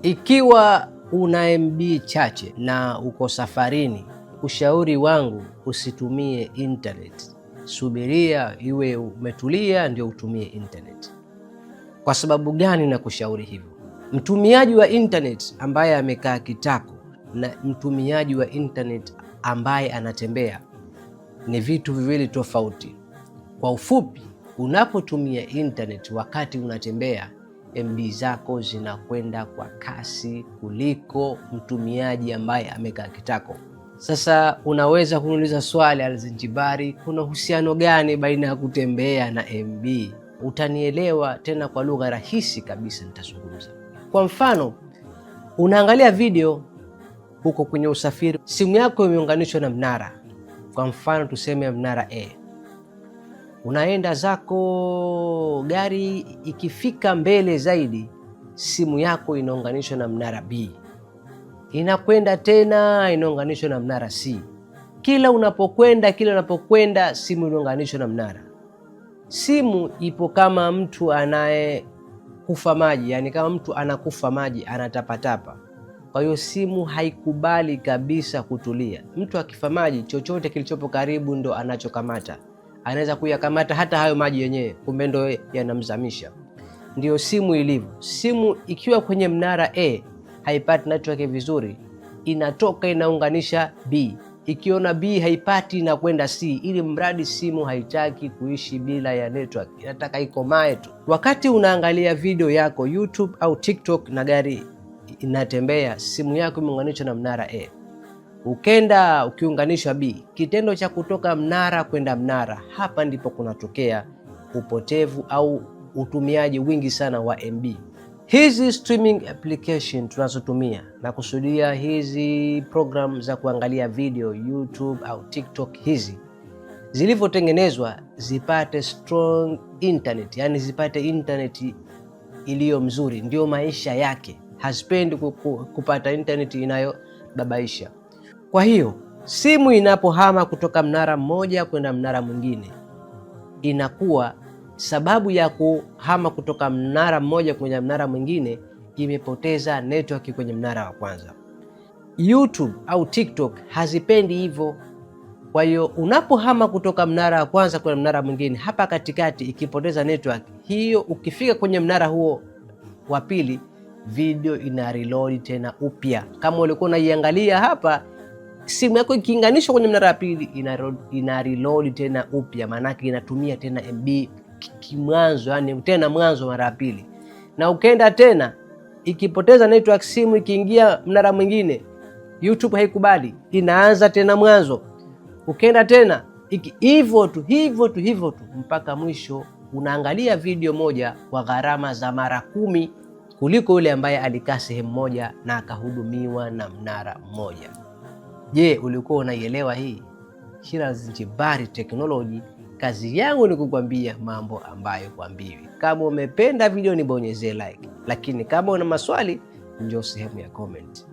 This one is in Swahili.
Ikiwa una MB chache na uko safarini, ushauri wangu usitumie internet. Subiria iwe umetulia ndio utumie internet. Kwa sababu gani na kushauri hivyo? Mtumiaji wa internet ambaye amekaa kitako na mtumiaji wa internet ambaye anatembea ni vitu viwili tofauti. Kwa ufupi, unapotumia internet wakati unatembea, MB zako zinakwenda kwa kasi kuliko mtumiaji ambaye amekaa kitako. Sasa unaweza kuniuliza swali, Alzenjbary, kuna uhusiano gani baina ya kutembea na MB? Utanielewa tena kwa lugha rahisi kabisa nitazungumza. Kwa mfano, unaangalia video huko kwenye usafiri, simu yako imeunganishwa na mnara. Kwa mfano tuseme mnara A. Unaenda zako, gari ikifika mbele zaidi, simu yako inaunganishwa na mnara B. Inakwenda tena inaunganishwa na mnara C. Kila unapokwenda simu inaunganishwa na mnara. Simu ipo kama mtu anayekufa maji, yani kama mtu anakufa maji, anatapatapa. Kwa hiyo simu haikubali kabisa kutulia. Mtu akifa maji, chochote kilichopo karibu ndo anachokamata. Anaweza kuyakamata hata hayo maji yenyewe, kumbe ndo yanamzamisha. Ndio simu ilivyo. Simu ikiwa kwenye mnara A haipati network vizuri, inatoka inaunganisha B. Ikiona B haipati inakwenda C, ili mradi simu haitaki kuishi bila ya network, inataka ikomae tu. Wakati unaangalia video yako YouTube au TikTok na gari inatembea, simu yako imeunganishwa na mnara A, ukenda ukiunganisha B, kitendo cha kutoka mnara kwenda mnara, hapa ndipo kunatokea upotevu au utumiaji wingi sana wa MB. Hizi streaming application tunazotumia, na kusudia hizi program za kuangalia video YouTube au TikTok, hizi zilivyotengenezwa zipate strong internet, yani zipate internet iliyo mzuri, ndio maisha yake. Hazipendi kupata internet inayobabaisha. Kwa hiyo simu inapohama kutoka mnara mmoja kwenda mnara mwingine, inakuwa sababu ya kuhama kutoka mnara mmoja kwenye mnara mwingine, imepoteza network kwenye mnara wa kwanza. YouTube au TikTok hazipendi hivyo. Kwa hiyo unapohama kutoka mnara wa kwanza kwenda mnara mwingine, hapa katikati ikipoteza network hiyo, ukifika kwenye mnara huo wa pili, video ina reload tena upya. Kama ulikuwa unaiangalia hapa, simu yako ikiunganishwa kwenye mnara wa pili, ina reload tena upya, maanake inatumia tena MB kimwanzo, yani tena mwanzo mara pili. Na ukenda tena ikipoteza network, simu ikiingia mnara mwingine, YouTube haikubali, inaanza tena mwanzo. Ukenda tena hivyo tu mpaka mwisho unaangalia video moja kwa gharama za mara 10 kuliko yule ambaye alikaa sehemu moja na akahudumiwa na mnara mmoja. Je, ulikuwa unaielewa hii? Alzenjbary Technology, kazi yangu ni kukwambia mambo ambayo kuambiwi. Kama umependa video nibonyeze like, lakini kama una maswali njoo sehemu ya comment.